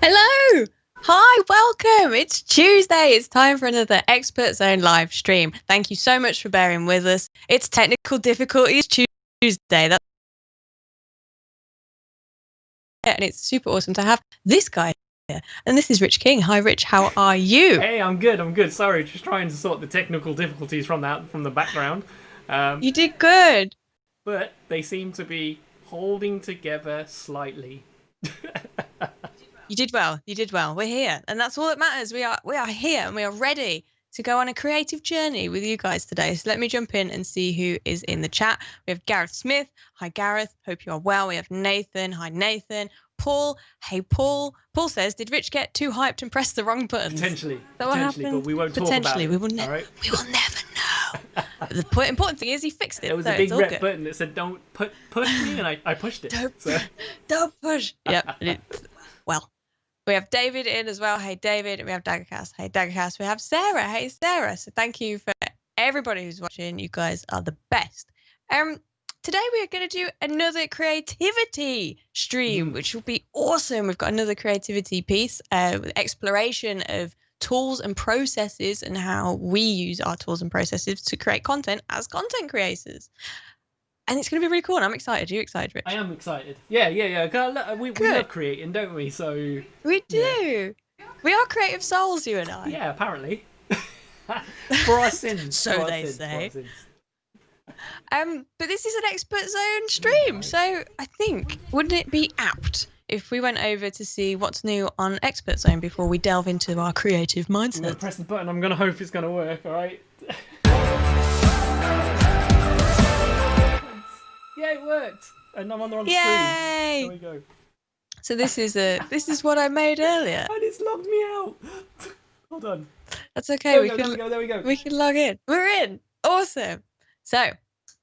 Hello! Hi, welcome! It's Tuesday. It's time for another Expert Zone live stream. Thank you so much for bearing with us. It's technical difficulties Tuesday. That's it, and it's super awesome to have this guy here. And this is Rich King. Hi, Rich. How are you? Hey, I'm good. I'm good. Sorry, just trying to sort the technical difficulties from the background. You did good. But they seem to be holding together slightly. You did well. You did well. We're here, and that's all that matters. We are here, and we are ready to go on a creative journey with you guys today. So let me jump in and see who is in the chat. We have Gareth Smith. Hi, Gareth. Hope you are well. We have Nathan. Hi, Nathan. Paul. Hey, Paul. Paul says, "Did Rich get too hyped and press the wrong button?" Potentially, What potentially, happened? but we won't talk about it. We will right? We will never know. The important thing is he fixed it. There was so a big it's all red good. button that said "Don't push me," and I pushed it. Don't push. Yep. Well. We have David in as well. Hey, David. And we have Daggercast. Hey, Daggercast. We have Sarah. Hey, Sarah. So thank you for everybody who's watching. You guys are the best. Today we are going to do another creativity stream, which will be awesome. We've got another creativity piece with exploration of tools and processes and how we use our tools and processes to create content as content creators. And it's going to be really cool. And I'm excited. Are you excited, Rich? I am excited. Yeah. We love creating, don't we? So we do. Yeah. We are creative souls, you and I. Yeah, apparently. For our sins. So they say. But this is an Expert Zone stream, so I think, wouldn't it be apt if we went over to see what's new on Expert Zone before we delve into our creative mindset? I'm going to press the button. I'm going to hope it's going to work, all right? Yeah, it worked. And I'm on the wrong screen. There we go. So this is what I made earlier. And it's logged me out. Hold on. That's okay. There we go. We can log in. We're in. Awesome. So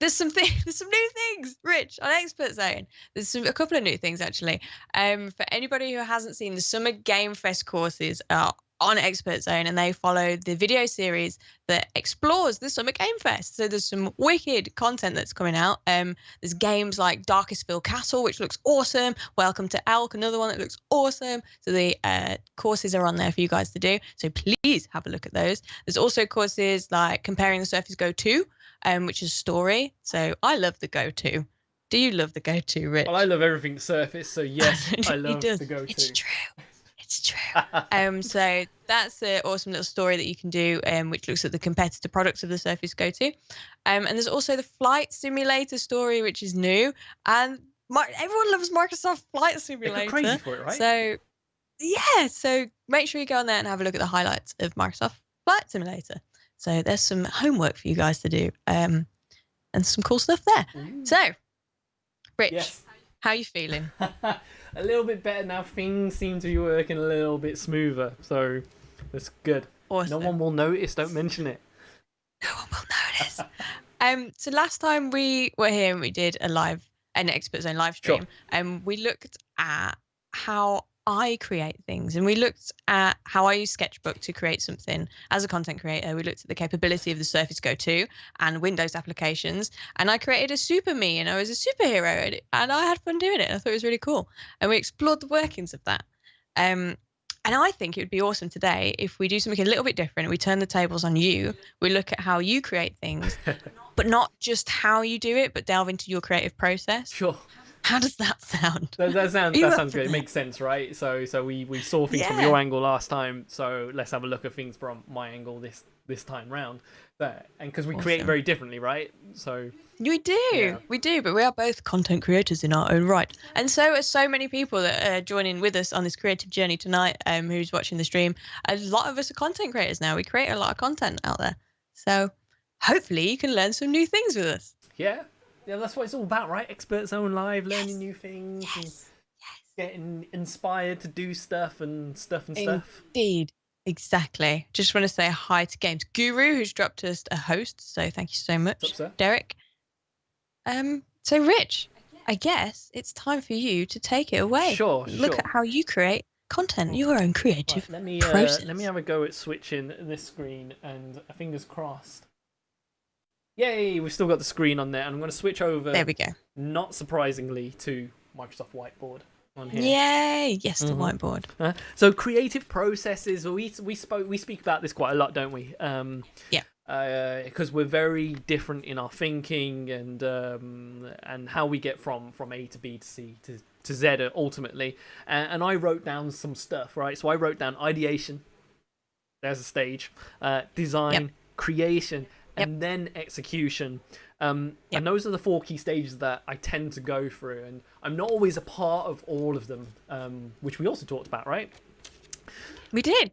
there's some new things, Rich, on Expert Zone. There's a couple of new things actually. For anybody who hasn't seen, the Summer Game Fest courses are on Expert Zone, and they follow the video series that explores the Summer Game Fest. So there's some wicked content that's coming out. There's games like Darkestville Castle, which looks awesome. Welcome to Elk, another one that looks awesome. So the courses are on there for you guys to do. So please have a look at those. There's also courses like Comparing the Surface Go 2, which is story. So I love the Go 2. Do you love the Go 2, Rich? Well, I love everything Surface, so yes, I love the Go 2. It's true. It's true. So that's an awesome little story that you can do, which looks at the competitor products of the Surface Go 2. And there's also the Flight Simulator story, which is new. And everyone loves Microsoft Flight Simulator. They're crazy for it, right? So, yeah. So make sure you go on there and have a look at the highlights of Microsoft Flight Simulator. So there's some homework for you guys to do, and some cool stuff there. Ooh. So, Rich. Yes. How are you feeling? A little bit better now. Things seem to be working a little bit smoother, so that's good. Awesome. No one will notice. Don't mention it. No one will notice. So last time we were here and we did an Expert Zone live stream, and we looked at how I create things. And we looked at how I use Sketchbook to create something as a content creator. We looked at the capability of the Surface Go 2 and Windows applications. And I created a super me, and I was a superhero, and I had fun doing it. I thought it was really cool. And we explored the workings of that. And I think it would be awesome today if we do something a little bit different. We turn the tables on you. We look at how you create things, but not just how you do it, but delve into your creative process. Sure. How does that sound? That sounds good. It makes sense, right? So we saw things from your angle last time, so let's have a look at things from my angle this time round. And because we create very differently, right? So we do, but we are both content creators in our own right, and so are so many people that are joining with us on this creative journey tonight. Who's watching the stream? A lot of us are content creators now. We create a lot of content out there, so hopefully you can learn some new things with us. Yeah, that's what it's all about, right? Expert Zone Live, learning new things, and getting inspired to do stuff and stuff. Indeed. Exactly. Just want to say hi to Games Guru, who's dropped us a host. So thank you so much, What's up, Derek. So Rich, I guess it's time for you to take it away. Sure. Look at how you create content, your own creative process. Let me have a go at switching this screen, and fingers crossed. Yay, we've still got the screen on there, and I'm going to switch over. There we go. Not surprisingly, to Microsoft Whiteboard. On here. Yay! Yes, the whiteboard. So creative processes. We speak about this quite a lot, don't we? Yeah. Because we're very different in our thinking and how we get from A to B to C to Z ultimately. And I wrote down some stuff, right? So I wrote down ideation. There's a stage. Design, creation, and then execution. And those are the 4 key stages that I tend to go through, and I'm not always a part of all of them, which we also talked about, right? We did.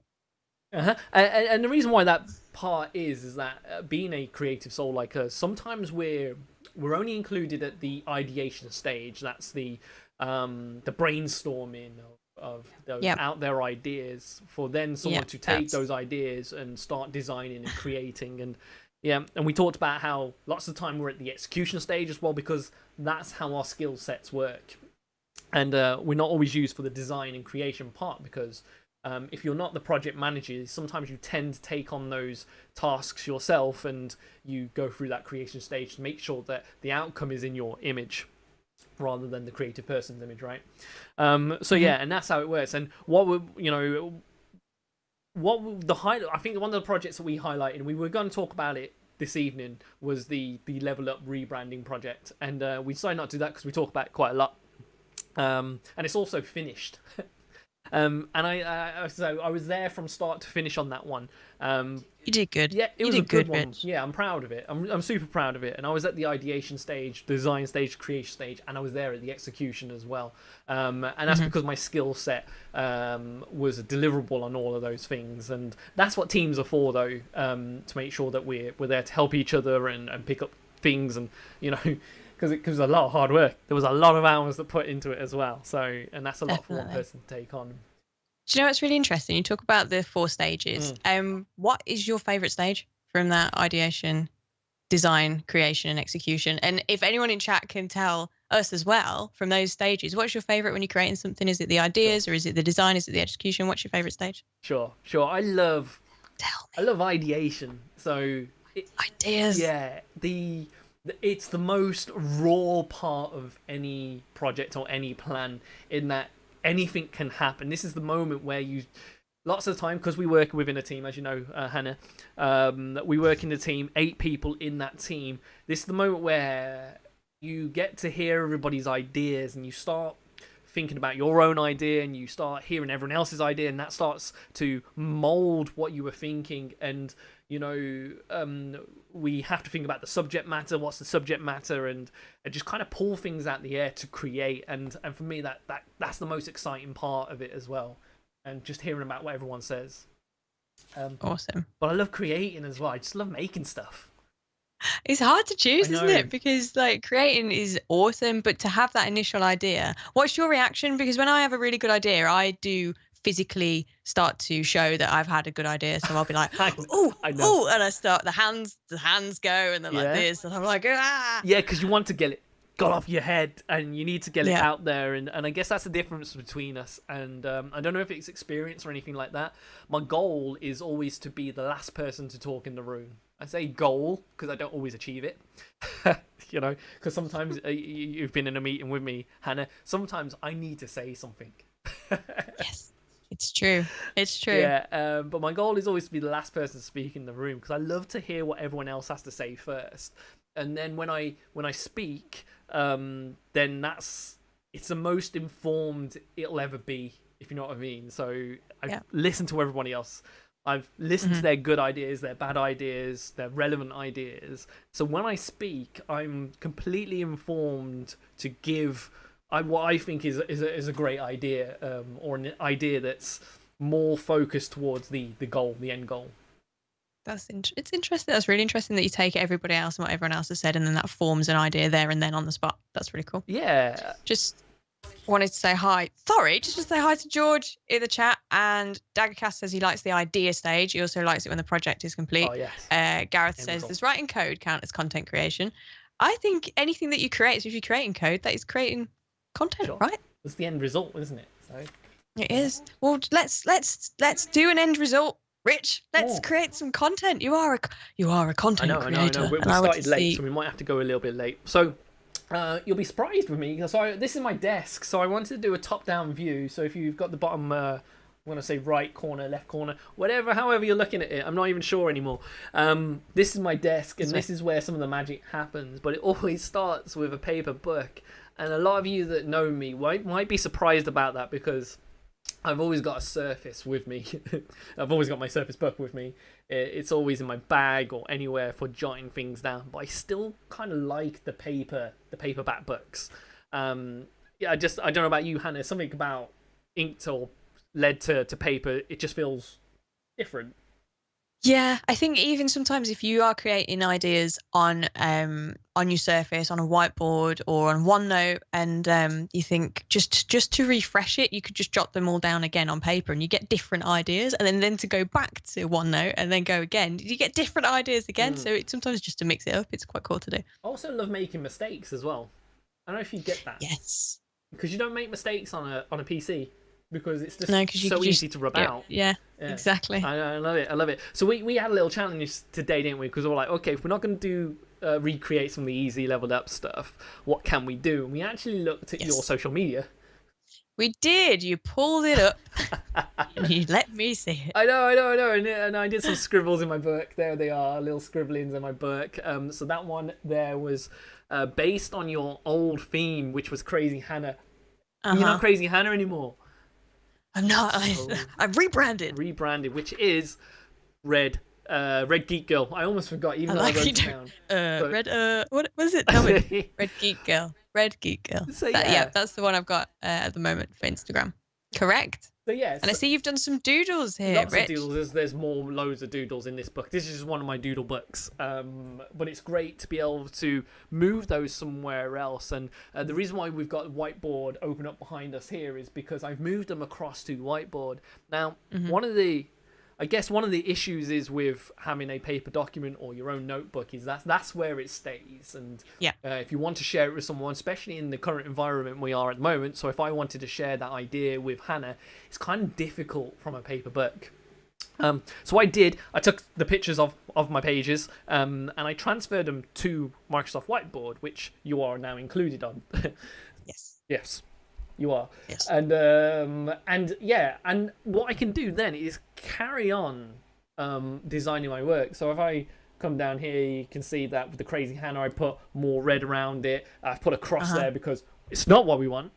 And the reason why that part is that being a creative soul like us, sometimes we're only included at the ideation stage. That's the brainstorming of those out there ideas, for then someone to take those ideas and start designing and creating. And we talked about how lots of the time we're at the execution stage as well, because that's how our skill sets work. And we're not always used for the design and creation part, because if you're not the project manager, sometimes you tend to take on those tasks yourself, and you go through that creation stage to make sure that the outcome is in your image rather than the creative person's image, right? So yeah, and that's how it works. And I think one of the projects that we highlighted, and we were going to talk about it this evening, was the Level Up rebranding project, and we decided not to do that because we talk about it quite a lot, and it's also finished. And I was there from start to finish on that one. You did good. Yeah, it was a good one. Rich. Yeah, I'm proud of it. I'm super proud of it. And I was at the ideation stage, design stage, creation stage, and I was there at the execution as well. And that's because my skill set was deliverable on all of those things. And that's what teams are for, though, to make sure that we're there to help each other and pick up things, and because it was a lot of hard work. There was a lot of hours that put into it as well. So, and that's a lot for one person to take on. Do you know what's really interesting? You talk about the 4 stages. What is your favourite stage from that ideation, design, creation, and execution? And if anyone in chat can tell us as well from those stages, what's your favourite when you're creating something? Is it the ideas, or is it the design? Is it the execution? What's your favourite stage? Sure. I love ideation. So ideas. Yeah, it's the most raw part of any project or any plan, in that anything can happen. This is the moment where lots of the time, because we work within a team, as you know, Hannah, we work in a team, 8 people in that team. This is the moment where you get to hear everybody's ideas, and you start thinking about your own idea, and you start hearing everyone else's idea, and that starts to mold what you were thinking. And we have to think about the subject matter. What's the subject matter? And just kind of pull things out the air to create. And for me, that's the most exciting part of it as well. And just hearing about what everyone says. Awesome. But I love creating as well. I just love making stuff. It's hard to choose, isn't it? Because creating is awesome, but to have that initial idea, what's your reaction? Because when I have a really good idea, I do physically start to show that I've had a good idea. So I'll be like, oh, and I start the hands go, and then like this, and I'm like, ah. Yeah, because you want to get it got off your head, and you need to get it out there. And I guess that's the difference between us. And I don't know if it's experience or anything like that. My goal is always to be the last person to talk in the room. I say goal because I don't always achieve it, you know, because sometimes you've been in a meeting with me, Hannah. Sometimes I need to say something. Yes, it's true. It's true. Yeah, but my goal is always to be the last person to speak in the room because I love to hear what everyone else has to say first. And then when I speak, then it's the most informed it'll ever be, if you know what I mean. So I listen to everybody else. I've listened to their good ideas, their bad ideas, their relevant ideas. So when I speak, I'm completely informed to give what I think is a great idea, or an idea that's more focused towards the goal, the end goal. It's interesting. That's really interesting that you take everybody else and what everyone else has said, and then that forms an idea there and then on the spot. That's really cool. Yeah. Just wanted to say hi. Sorry, just to say hi to George in the chat. And Daggercast says he likes the idea stage. He also likes it when the project is complete. Oh, yes. Gareth says, does writing code count as content creation? I think anything that you create, so if you're creating code, that is creating content, right? It's the end result, isn't it? So it is. Well, let's do an end result. Rich, let's create some content. You are a content creator. I know. We started late, so we might have to go a little bit late. So you'll be surprised with me. So this is my desk. So I wanted to do a top-down view. So if you've got the bottom, I'm going to say right corner, left corner, however you're looking at it. I'm not even sure anymore. This is my desk, and this is where some of the magic happens. But it always starts with a paper book. And a lot of you that know me might be surprised about that because I've always got a Surface with me. I've always got my Surface Book with me. It's always in my bag or anywhere for jotting things down. But I still kind of like the paperback books. I don't know about you, Hannah. Something about inked or lead to paper, it just feels different. Yeah, I think even sometimes if you are creating ideas on your Surface, on a whiteboard or on OneNote, and you think just to refresh it, you could just jot them all down again on paper, and you get different ideas, and then to go back to OneNote and then go again, you get different ideas again. So it's sometimes just to mix it up. It's quite cool to do. I also love making mistakes as well. I don't know if you get that. Yes. Because you don't make mistakes on a PC. Because it's just so easy to rub out. Yeah, exactly. I love it. So we had a little challenge today, didn't we? Because we were like, okay, if we're not going to do recreate some of the easy leveled up stuff, what can we do? And we actually looked at your social media. We did. You pulled it up. And you let me see it. I know. And I did some scribbles in my book. There they are, little scribblings in my book. So that one there was based on your old theme, which was Crazy Hannah. You're not Crazy Hannah anymore. I'm not. I've rebranded. Which is Red Geek Girl. I almost forgot, even though I wrote it down. What was it? Tell me. Red Geek Girl. So, that's the one I've got at the moment for Instagram. Correct. So yeah, and I see you've done some doodles here. Lots of doodles. There's loads of doodles in this book. This is just one of my doodle books. But it's great to be able to move those somewhere else. And the reason why we've got whiteboard open up behind us here is because I've moved them across to whiteboard. Now, one of the issues is with having a paper document or your own notebook is that's where it stays. And if you want to share it with someone, especially in the current environment we are at the moment, so if I wanted to share that idea with Hannah, it's kind of difficult from a paper book. So I took the pictures of my pages and I transferred them to Microsoft Whiteboard, which you are now included on. Yes. You are. Yes. And what I can do then is carry on designing my work. So if I come down here, you can see that with the Crazy Hannah, I put more red around it. I've put a cross there because it's not what we want.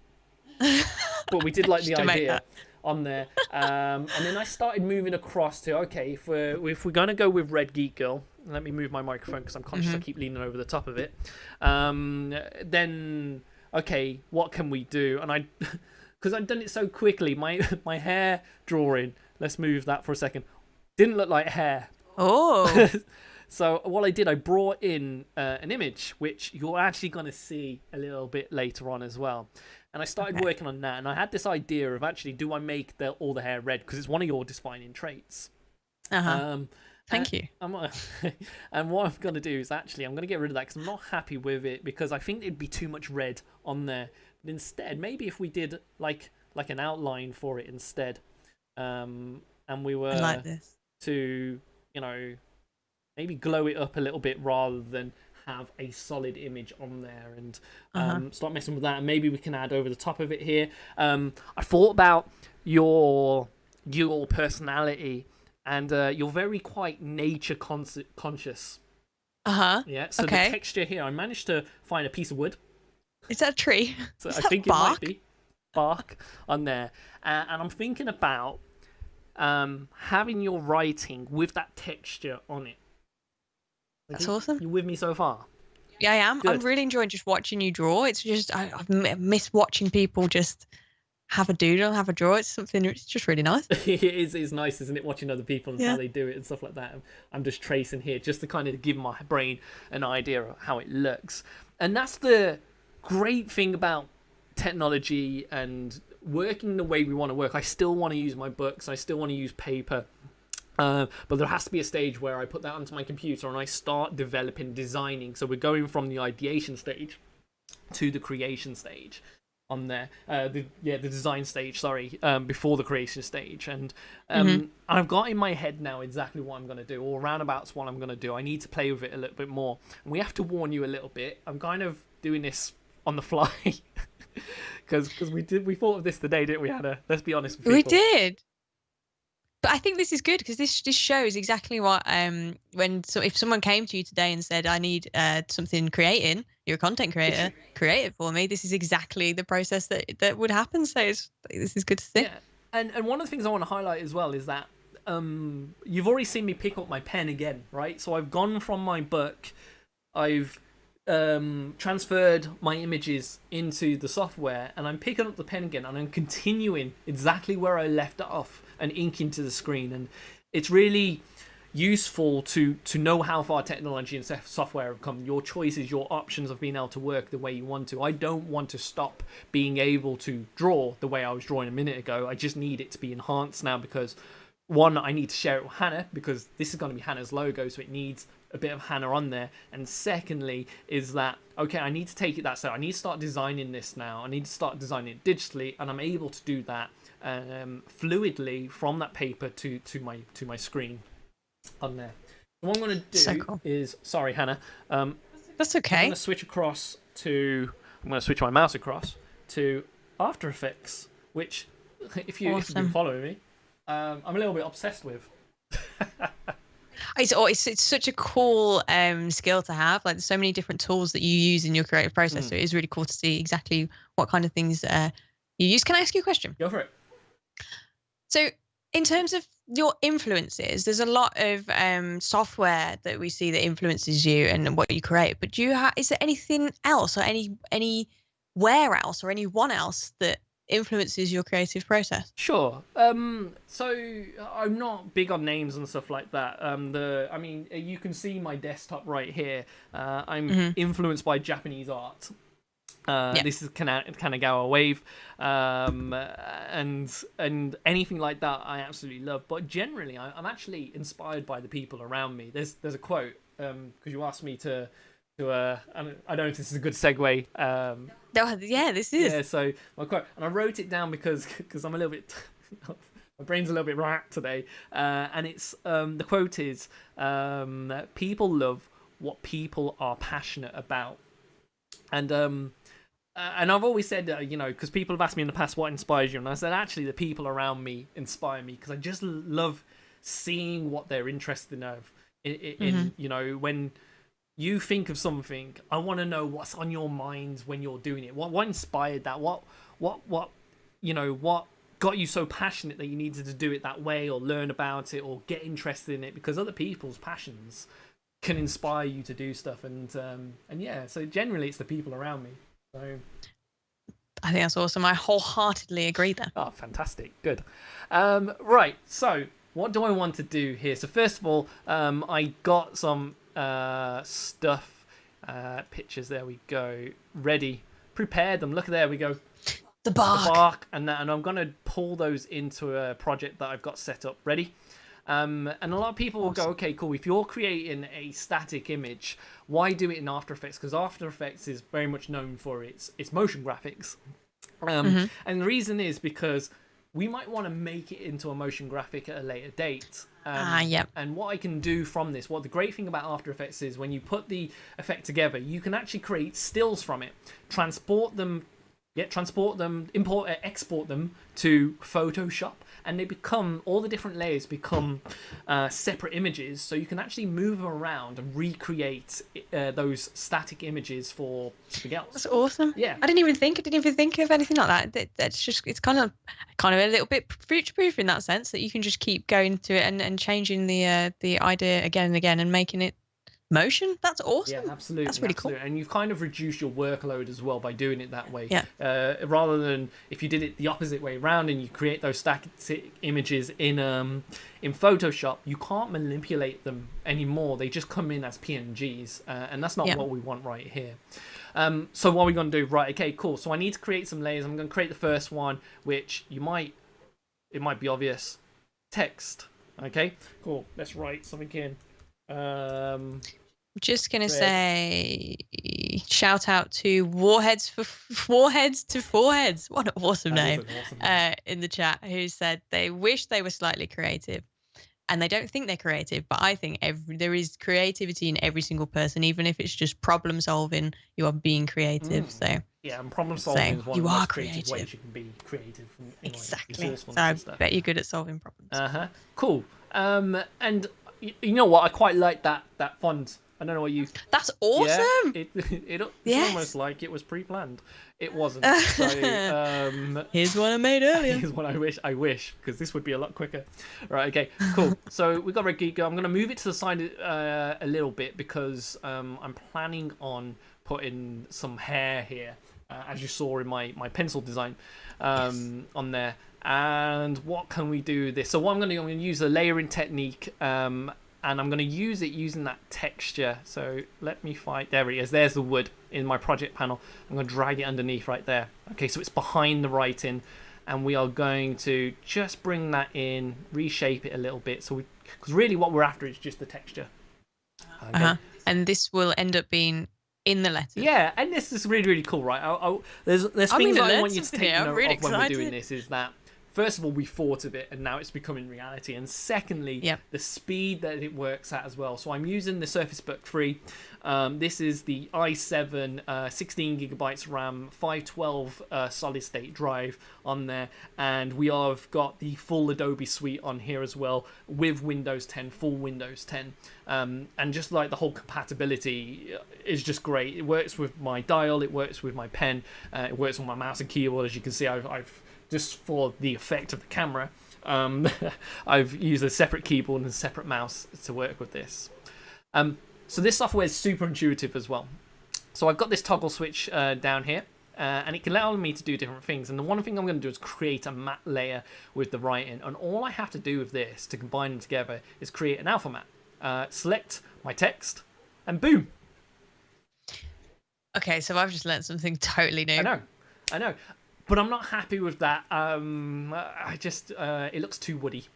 But we did like the idea on there. And then I started moving across to, okay, if we're going to go with Red Geek Girl, let me move my microphone because I'm conscious I keep leaning over the top of it. Then... okay, what can we do? And because I'd done it so quickly, my hair drawing, let's move that for a second, didn't look like hair. Oh. So what I did, I brought in an image, which you're actually going to see a little bit later on as well. And I started working on that, and I had this idea of actually, do I make all the hair red? Because it's one of your defining traits. Thank you. And what I'm going to do is actually, I'm going to get rid of that because I'm not happy with it, because I think it'd be too much red on there. But instead, maybe if we did like an outline for it instead, and we were like this. to, maybe glow it up a little bit rather than have a solid image on there, and start messing with that. And maybe we can add over the top of it here. I thought about your personality, and you're very quite nature conscious. Yeah. So the texture here, I managed to find a piece of wood. Is that a tree? So I think bark? It might be bark on there, and I'm thinking about having your writing with that texture on it. That's awesome. You with me so far? Yeah, I am. Good. I'm really enjoying just watching you draw. It's just I've missed watching people just have a doodle, have a draw. It's something. It's just really nice. It's nice, isn't it? Watching other people and how they do it and stuff like that. I'm just tracing here just to kind of give my brain an idea of how it looks. And that's the great thing about technology and working the way we want to work. I still want to use my books. I still want to use paper. But there has to be a stage where I put that onto my computer and I start developing, designing. So we're going from the ideation stage to the creation stage on there. The design stage, before the creation stage. And I've got in my head now exactly what I'm going to do, or roundabouts what I'm going to do. I need to play with it a little bit more. And we have to warn you a little bit. I'm kind of doing this on the fly. Because we thought of this today, didn't we, Hannah? Let's be honest with people. We did. But I think this is good because this shows exactly what if someone came to you today and said, I need something creating, you're a content creator, create it for me. This is exactly the process that would happen. So this is good to see. Yeah. And one of the things I want to highlight as well is that you've already seen me pick up my pen again, right? So I've gone from my book, I've transferred my images into the software, and I'm picking up the pen again, and I'm continuing exactly where I left off and ink into the screen. And it's really useful to know how far technology and software have come, your choices, your options of being able to work the way you want to. I don't want to stop being able to draw the way I was drawing a minute ago. I just need it to be enhanced now because, one, I need to share it with Hannah because this is going to be Hannah's logo, so it needs a bit of Hannah on there. And secondly is that, okay, I need to take it that step. I need to start designing this now. I need to start designing it digitally, and I'm able to do that fluidly from that paper to my screen on there. So what I'm going to do is, sorry, Hannah. That's okay. I'm going to switch my mouse across to After Effects, which, if you've been following me, I'm a little bit obsessed with. It's such a cool skill to have. Like, there's so many different tools that you use in your creative process. So it is really cool to see exactly what kind of things you use. Can I ask you a question? Go for it. So in terms of your influences, there's a lot of software that we see that influences you and what you create. But is there anything else, or anywhere else, or anyone else that influences your creative process? Sure. So I'm not big on names and stuff like that. You can see my desktop right here. I'm influenced by Japanese art. This is Kanagawa Wave, and anything like that I absolutely love. But generally, I'm actually inspired by the people around me. There's a quote because you asked me to I don't know if this is a good segue. This is. Yeah, so my quote, and I wrote it down because I'm a little bit, my brain's a little bit rat today, and it's the quote is, "People love what people are passionate about," and I've always said, because people have asked me in the past what inspires you, and I said actually the people around me inspire me because I just love seeing what they're interested in. When you think of something, I want to know what's on your mind when you're doing it. What inspired that? What got you so passionate that you needed to do it that way, or learn about it, or get interested in it? Because other people's passions can inspire you to do stuff, and so generally it's the people around me. So I think that's awesome. I wholeheartedly agree there. Oh, fantastic. Good. Right. So what do I want to do here? So first of all, I got some stuff, pictures. There we go. Ready. Prepared them. Look, there we go. The bark. And I'm going to pull those into a project that I've got set up. Ready? And a lot of people will go, okay, cool. If you're creating a static image, why do it in After Effects? Because After Effects is very much known for its motion graphics. And the reason is because we might want to make it into a motion graphic at a later date. And what I can do from this, what the great thing about After Effects is, when you put the effect together, you can actually create stills from it, transport them, import, export them to Photoshop, and they become, all the different layers become separate images, so you can actually move them around and recreate those static images for something else. That's awesome. Yeah, I didn't even think of anything like that. That's just, it's kind of a little bit future proof in that sense, that you can just keep going to it and changing the idea again and again and making it motion. That's awesome. Yeah, absolutely. That's really cool. And you've kind of reduced your workload as well by doing it that way. Yeah. Rather than if you did it the opposite way around and you create those static images in Photoshop, you can't manipulate them anymore. They just come in as PNGs, and that's not what we want right here. So what are we going to do? Right. Okay. Cool. So I need to create some layers. I'm going to create the first one, which it might be obvious. Text. Okay. Cool. Let's write something in. Just gonna say shout out to Warheads to Foreheads. What an awesome name. In the chat, who said they wish they were slightly creative, and they don't think they're creative, but I think there is creativity in every single person, even if it's just problem solving. You are being creative. So yeah, and problem solving is one of the most creative ways you can be creative. Exactly. So I bet you're good at solving problems. Cool. And you know what? I quite like that font. I don't know what you. That's awesome. Yeah, it's almost like it was pre-planned. It wasn't. So here's one I made earlier. Here's one I wish, because this would be a lot quicker. Right. Okay. Cool. So we got Red Geek. I'm going to move it to the side a little bit because I'm planning on putting some hair here, as you saw in my pencil design, on there. And what can we do this? So what I'm going to use a layering technique, and I'm going to use it using that texture. So let me find, there it is. There's the wood in my project panel. I'm going to drag it underneath right there. Okay, so it's behind the writing, and we are going to just bring that in, reshape it a little bit. So because really what we're after is just the texture. Okay. And this will end up being in the letter. Yeah, and this is really, really cool, right? There's things that I want you to take note of when we're doing this, is that first of all, we thought of it and now it's becoming reality. And secondly, the speed that it works at as well. So I'm using the Surface Book 3. This is the i7 16 gigabytes RAM, 512 solid state drive on there. And we have got the full Adobe suite on here as well with Windows 10, full Windows 10. And just like the whole compatibility is just great. It works with my dial, it works with my pen, it works with my mouse and keyboard. As you can see, I've just for the effect of the camera, I've used a separate keyboard and a separate mouse to work with this. So this software is super intuitive as well. So I've got this toggle switch down here, and it can allow me to do different things. And the one thing I'm going to do is create a matte layer with the writing. And all I have to do with this to combine them together is create an alpha matte. Select my text, and boom. Okay, so I've just learned something totally new. I know. But I'm not happy with that. I just, it looks too woody.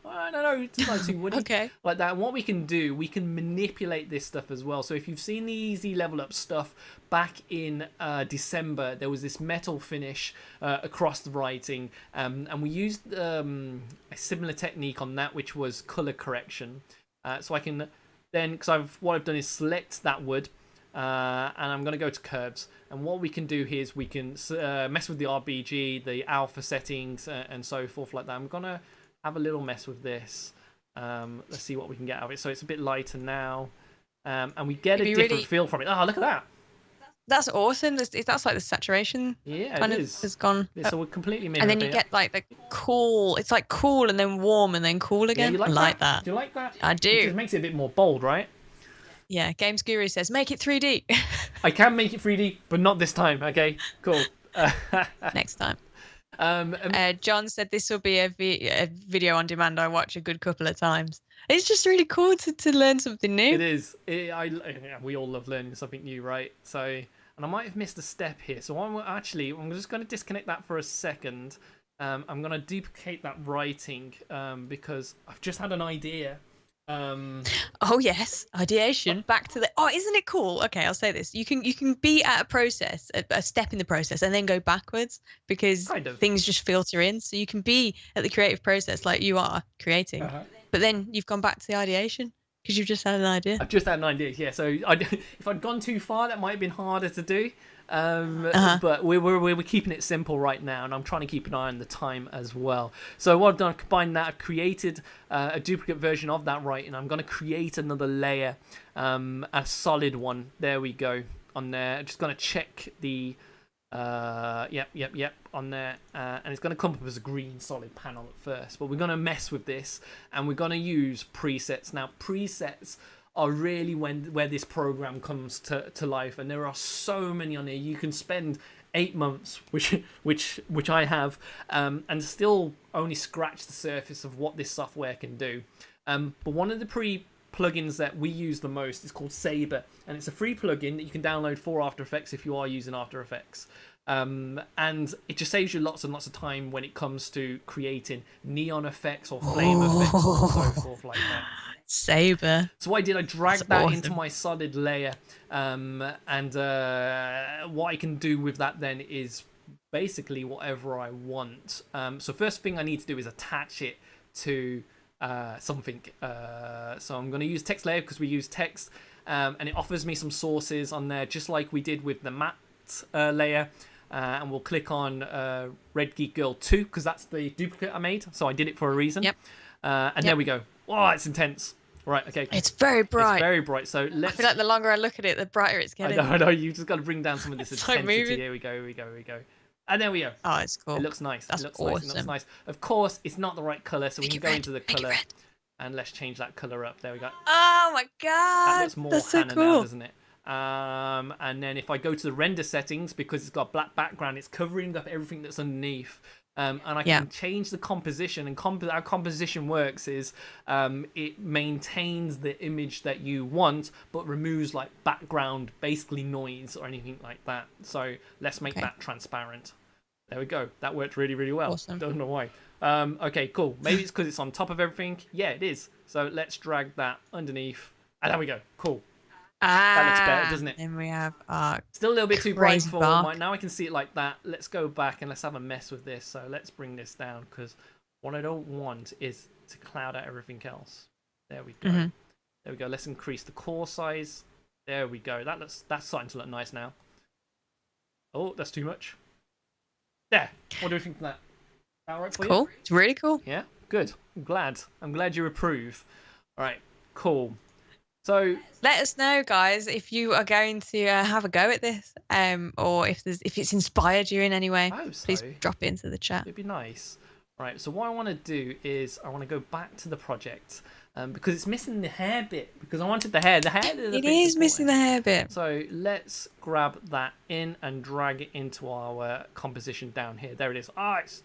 I don't know, it's not too woody. Okay. Like that. And what we can do, we can manipulate this stuff as well. So if you've seen the Easy Level Up stuff back in December, there was this metal finish across the writing. And we used a similar technique on that, which was color correction. So I can then, because what I've done is select that wood. And I'm going to go to curves, and what we can do here is we can mess with the RGB, the alpha settings, and so forth like that. I'm going to have a little mess with this. Let's see what we can get out of it. So it's a bit lighter now, and we get a different feel from it. Oh, look at that. That's awesome. That's like the saturation. Yeah, kind it is. Has gone. Yeah, so we're completely mirrored. And then you get like the cool. It's like cool and then warm and then cool again. Yeah, you like that? Do you like that? I do. It makes it a bit more bold, right? Yeah, Games Guru says, make it 3D. I can make it 3D, but not this time, okay? Cool. Next time. John said this will be a video on demand I watch a good couple of times. It's just really cool to learn something new. It is. We all love learning something new, right? So, and I might have missed a step here. So I'm just going to disconnect that for a second. I'm going to duplicate that writing because I've just had an idea. Oh yes, ideation. Back to the. Oh, isn't it cool? Okay, I'll say this. You can be at a process, a step in the process, and then go backwards because kind of things just filter in. So you can be at the creative process like you are creating, but then you've gone back to the ideation because you've just had an idea. I've just had an idea. Yeah. So if I'd gone too far, that might have been harder to do. But we're keeping it simple right now, and I'm trying to keep an eye on the time as well. So what I've done, I've combined that, I've created a duplicate version of that writing. I'm going to create another layer, a solid one. There we go on there. I'm just going to check the yep on there, and it's going to come up as a green solid panel at first. But we're going to mess with this, and we're going to use presets. Now presets are really where this program comes to life, and there are so many on here. You can spend 8 months, which I have, and still only scratch the surface of what this software can do. But one of the plugins that we use the most is called Saber, and it's a free plugin that you can download for After Effects if you are using After Effects. And it just saves you lots and lots of time when it comes to creating neon effects or flame effects or so forth like that. Saber. So what I did, I dragged that into my solid layer, and what I can do with that then is basically whatever I want. So first thing I need to do is attach it to something. So I'm going to use text layer because we use text, and it offers me some sources on there just like we did with the matte layer. And we'll click on Red Geek Girl 2 because that's the duplicate I made. So I did it for a reason. Yep. And there we go. Oh, it's intense. Right, okay. It's very bright. It's very bright. So let's. I feel like the longer I look at it, the brighter it's getting. I know. You've just got to bring down some of this intensity. Like Here we go. And there we go. Oh, it's cool. It looks nice. That's it looks awesome. nice. It looks nice. Of course, it's not the right color, so we can go into the color and let's change that color up. There we go. Oh my god. That looks more That's so Hannah cool. now, doesn't it? And then if I go to the render settings, because it's got black background, it's covering up everything that's underneath. And I can change the composition. And how composition works is it maintains the image that you want, but removes like background, basically noise or anything like that. So let's make that transparent. There we go. That worked really, really well. Awesome. Don't know why. Okay, cool. Maybe it's because it's on top of everything. Yeah, it is. So let's drag that underneath. And there we go. Cool. That looks better, doesn't it? Then we have still a little bit too bright for bark. now I can see it like that. Let's go back and let's have a mess with this. So let's bring this down because what I don't want is to cloud out everything else. There we go. There we go. Let's increase the core size. There we go. That's starting to look nice now. Oh, that's too much. There. What do you think of that? All right for you? Cool. It's really cool. Yeah, good. I'm glad you approve. All right, cool. So let us know, guys, if you are going to have a go at this, or if it's inspired you in any way. Please drop it into the chat. It'd be nice. Right. So what I want to do is I want to go back to the project because it's missing the hair bit. Because I wanted the hair. It is missing the hair bit. So let's grab that in and drag it into our composition down here. There it is. It's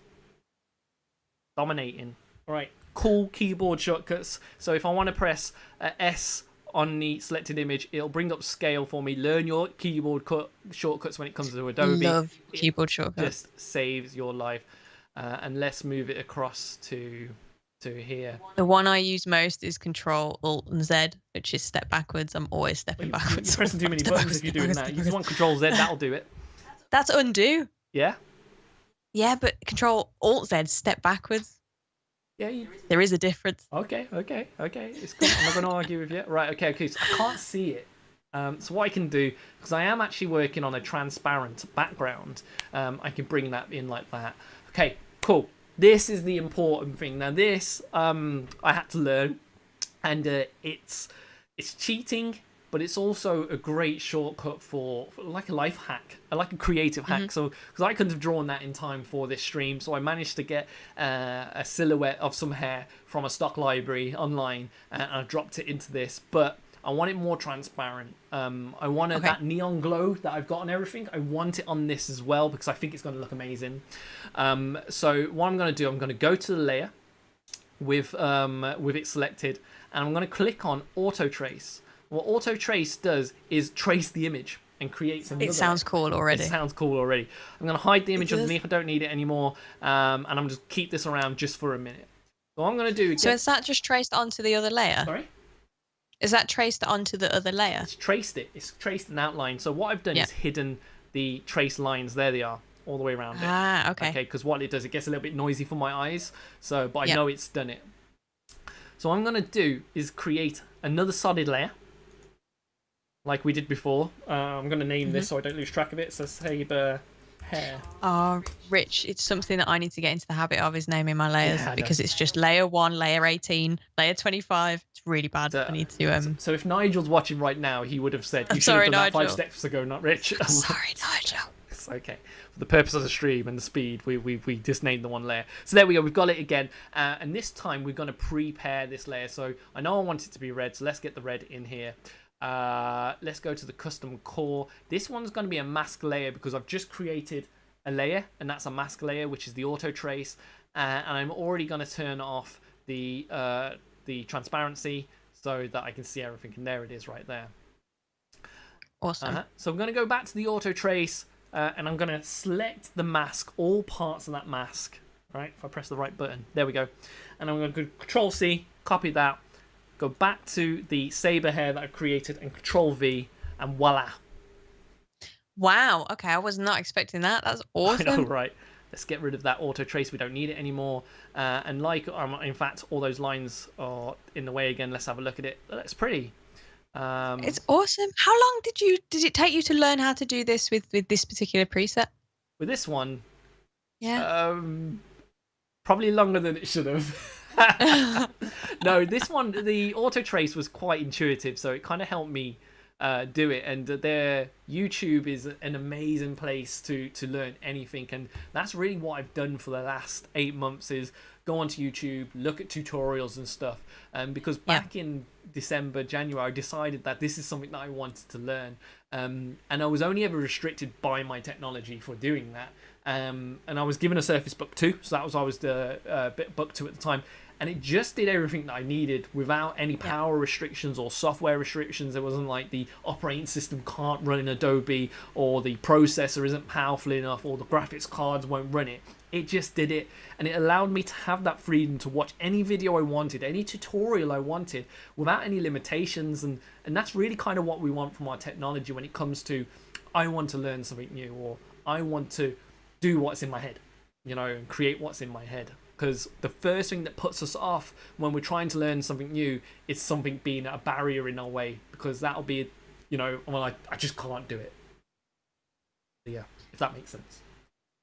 dominating. All right. Cool keyboard shortcuts. So if I want to press S on the selected image, it'll bring up scale for me. Learn your keyboard shortcuts when it comes to Adobe. Love keyboard shortcuts. Just saves your life. And let's move it across to here. The one I use most is Control Alt and Z, which is step backwards. I'm always stepping backwards. You're pressing too many buttons if you're doing that. You just want Control Z, that'll do it. That's undo. Yeah? Yeah, but Control Alt Z, step backwards. Yeah, there is a difference. Okay. It's cool. I'm not going to argue with you. Right, okay. So I can't see it. So what I can do, because I am actually working on a transparent background, I can bring that in like that. Okay, cool. This is the important thing. Now this, I had to learn, and it's cheating, but it's also a great shortcut for like a life hack, like a creative hack. So because I couldn't have drawn that in time for this stream, so I managed to get a silhouette of some hair from a stock library online, and I dropped it into this. But I want it more transparent. I wanted that neon glow that I've got on everything. I want it on this as well because I think it's going to look amazing. So what I'm going to do, I'm going to go to the layer with it selected, and I'm going to click on Auto Trace. What Auto Trace does is trace the image. and creates another. It sounds cool already. It sounds cool already. I'm going to hide the image underneath. I don't need it anymore. And I'm just keep this around just for a minute. So I'm going to do. So is that just traced onto the other layer? Sorry? Is that traced onto the other layer? It's traced it. It's traced an outline. So what I've done is hidden the trace lines. There they are, all the way around it. Ah, okay. Okay, because what it does, it gets a little bit noisy for my eyes. So, but I know it's done it. So what I'm going to do is create another solid layer, like we did before. I'm going to name this so I don't lose track of it. So Saber hair. Oh, Rich, it's something that I need to get into the habit of, is naming my layers, because it's just layer 1, layer 18, layer 25. It's really bad. I need to. So if Nigel's watching right now, he would have said, "You should have done that 5 steps ago, not Rich." I'm sorry, Nigel. It's okay. For the purpose of the stream and the speed, we just named the one layer. So there we go. We've got it again. And this time we're going to prepare this layer. So I know I want it to be red, so let's get the red in here. Let's go to the custom core. This one's going to be a mask layer because I've just created a layer, and that's a mask layer, which is the auto trace. And I'm already going to turn off the transparency so that I can see everything. And there it is right there. Awesome. So I'm going to go back to the auto trace. And I'm going to select the mask, all parts of that mask. Right, if I press the right button, there we go. And I'm going to Control C, copy that, go back to the Saber hair that I created, and Control V, and voila. Wow. Okay, I was not expecting that. That's awesome. I know, right? Let's get rid of that auto trace. We don't need it anymore. And like, in fact, all those lines are in the way again. Let's have a look at it. That's pretty. It's awesome. How long did it take you to learn how to do this with this particular preset? With this one, probably longer than it should have. No, this one, the auto trace was quite intuitive, so it kind of helped me do it. And their YouTube is an amazing place to learn anything, and that's really what I've done for the last 8 months, is go onto YouTube, look at tutorials and stuff. Because back in December, January, I decided that this is something that I wanted to learn. And I was only ever restricted by my technology for doing that. And I was given a Surface Book 2, so that was the Book 2 at the time. And it just did everything that I needed without any power restrictions or software restrictions. It wasn't like the operating system can't run in Adobe, or the processor isn't powerful enough, or the graphics cards won't run it. It just did it, and it allowed me to have that freedom to watch any video I wanted, any tutorial I wanted, without any limitations. And that's really kind of what we want from our technology when it comes to, I want to learn something new, or I want to do what's in my head, and create what's in my head. Because the first thing that puts us off when we're trying to learn something new is something being a barrier in our way, because that'll be, well, I just can't do it. Yeah, if that makes sense.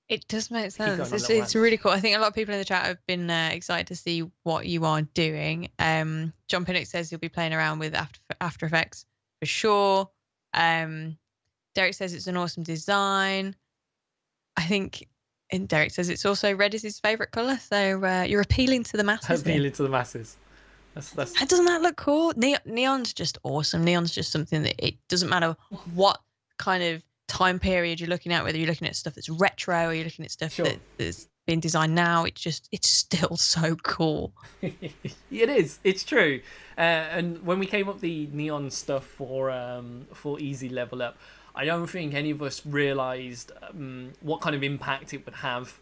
It does make sense. It's really cool. I think a lot of people in the chat have been excited to see what you are doing. John Pinnock says you'll be playing around with After Effects for sure. Derek says it's an awesome design. I think, and Derek says it's also red is his favourite colour. So you're appealing to the masses. Appealing to the masses. Doesn't that look cool? Neon's just awesome. Neon's just something that it doesn't matter what kind of time period you're looking at, whether you're looking at stuff that's retro or you're looking at stuff that's been designed now. It's still so cool. It is. It's true. And when we came up the neon stuff for Easy Level Up, I don't think any of us realised what kind of impact it would have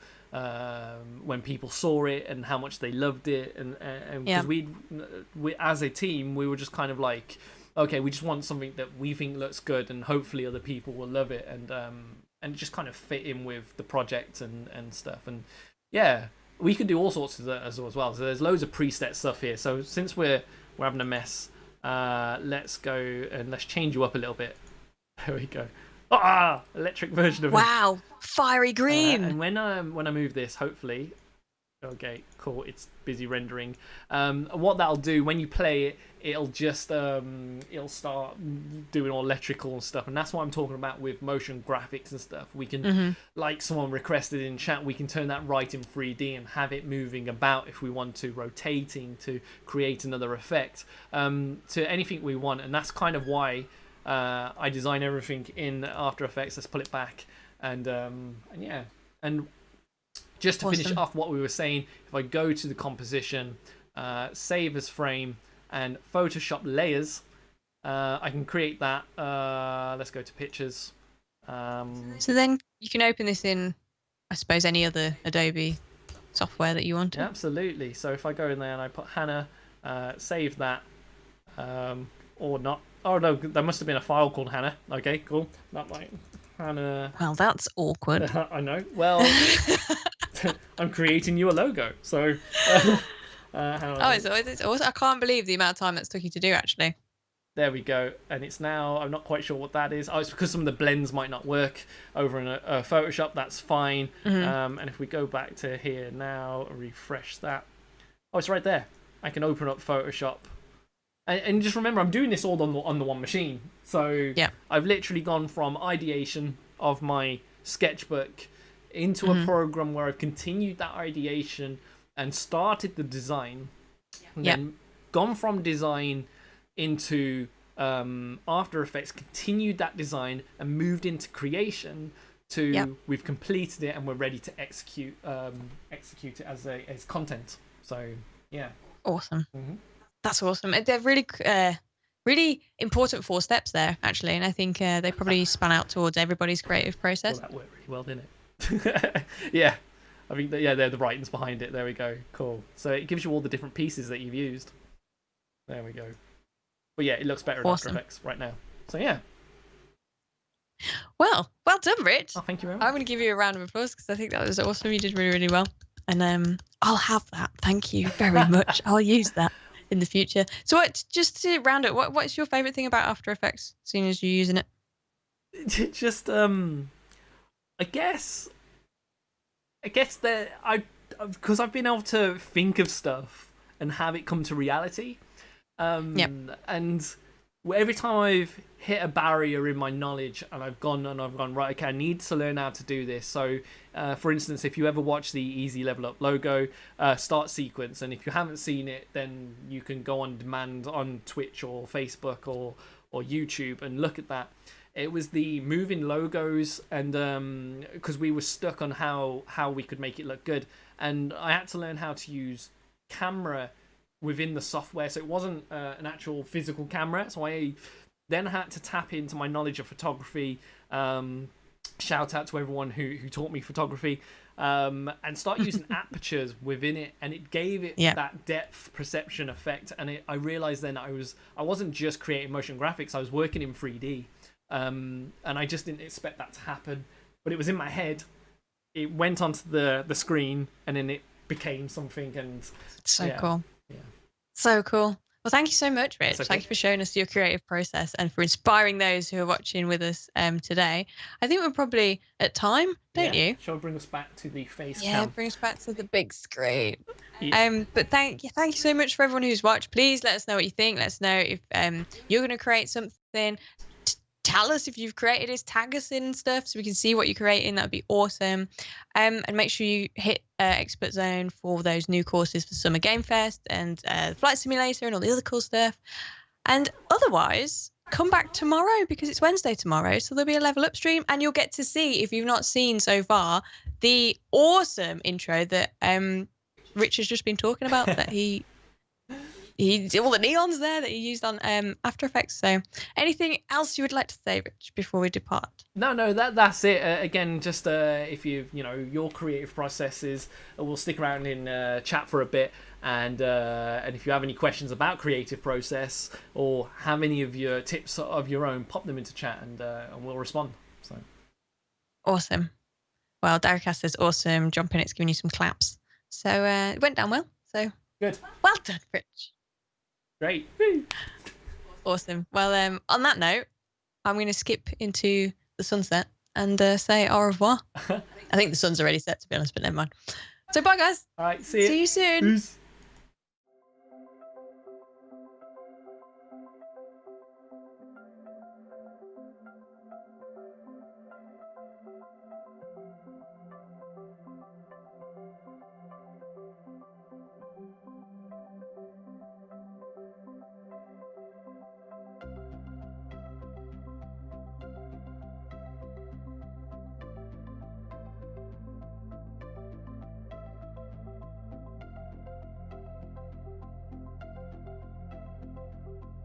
when people saw it and how much they loved it. And because we as a team, we were just kind of like, okay, we just want something that we think looks good, and hopefully other people will love it, and just kind of fit in with the project and stuff. And yeah, we can do all sorts of that as well. So there's loads of preset stuff here. So since we're having a mess, let's go and let's change you up a little bit. There we go. Electric version of it. Wow, fiery green. And when I move this, hopefully. Okay, cool. It's busy rendering. What that'll do when you play it, it'll just it'll start doing all electrical and stuff, and that's what I'm talking about with motion graphics and stuff. We can, like someone requested in chat, we can turn that right in 3D and have it moving about if we want to, rotating to create another effect, to anything we want. And that's kind of why I design everything in After Effects. Let's pull it back, and yeah, and just to finish off what we were saying, if I go to the composition, save as frame, and Photoshop layers, I can create that. Let's go to pictures. So then you can open this in, I suppose, any other Adobe software that you want to. Absolutely. So if I go in there and I put Hannah, save that, or not. Oh no, there must have been a file called Hannah. Okay, cool. Not like Hannah. Well, that's awkward. I know. Well, I'm creating you a logo. So. It's awesome. I can't believe the amount of time that's took you to do, actually. There we go. And it's now, I'm not quite sure what that is. Oh, it's because some of the blends might not work over in Photoshop. That's fine. And if we go back to here now, refresh that. Oh, it's right there. I can open up Photoshop. And just remember, I'm doing this all on the one machine. So yeah. I've literally gone from ideation of my sketchbook into a program where I've continued that ideation and started the design. And then gone from design into After Effects, continued that design and moved into creation to we've completed it and we're ready to execute it as content. So yeah. Awesome. That's awesome. They're really important 4 steps there, actually, and I think they probably span out towards everybody's creative process. Well, that worked really well, didn't it? Yeah. I think that, they're the writings behind it. There we go. Cool. So it gives you all the different pieces that you've used. There we go. But yeah, it looks better in After Effects right now. So yeah. Well done, Rich. Oh, thank you very much. I'm going to give you a round of applause because I think that was awesome. You did really, really well. And I'll have that. Thank you very much. I'll use that in the future. So just to round it, what's your favourite thing about After Effects, seeing as you're using it? Just, I guess that because I've been able to think of stuff and have it come to reality. And every time I've hit a barrier in my knowledge and I've gone right, okay, I need to learn how to do this. So for instance, if you ever watch the Easy Level Up logo start sequence, and if you haven't seen it, then you can go on demand on Twitch or Facebook or YouTube and look at that. It was the moving logos, and because we were stuck on how we could make it look good, and I had to learn how to use camera within the software, so it wasn't an actual physical camera. So I then had to tap into my knowledge of photography. Shout out to everyone who taught me photography, and start using apertures within it, and it gave it that depth perception effect. And I realized then I wasn't just creating motion graphics, I was working in 3D. And I just didn't expect that to happen, but it was in my head. It went onto the screen, and then it became something. And so cool. Yeah, so cool. Well, thank you so much, Rich. Okay. Thank you for showing us your creative process and for inspiring those who are watching with us today. I think we're probably at time, don't you? Shall we bring us back to the face cam? Yeah, bring us back to the big screen. Yeah. But thank you so much for everyone who's watched. Please let us know what you think. Let us know if you're going to create something. Tell us if you've created it, tag us in stuff so we can see what you're creating. That would be awesome. And make sure you hit Expert Zone for those new courses for Summer Game Fest and Flight Simulator and all the other cool stuff. And otherwise, come back tomorrow because it's Wednesday tomorrow. So there'll be a Level Up stream, and you'll get to see, if you've not seen so far, the awesome intro that Rich has just been talking about that he all the neons there that he used on After Effects. So anything else you would like to say, Rich, before we depart? No, that's it. Again, just if your creative processes, we'll stick around in chat for a bit, and if you have any questions about creative process or have any of your tips of your own, pop them into chat, and we'll respond. So awesome. Well, Darrycast says awesome. John Pinnock's giving you some claps. So it went down well. So good. Well done, Rich. Great. Awesome. Well, on that note, I'm going to skip into the sunset and say au revoir. I think the sun's already set, to be honest, but never mind. So bye, guys. All right, see you soon. Peace.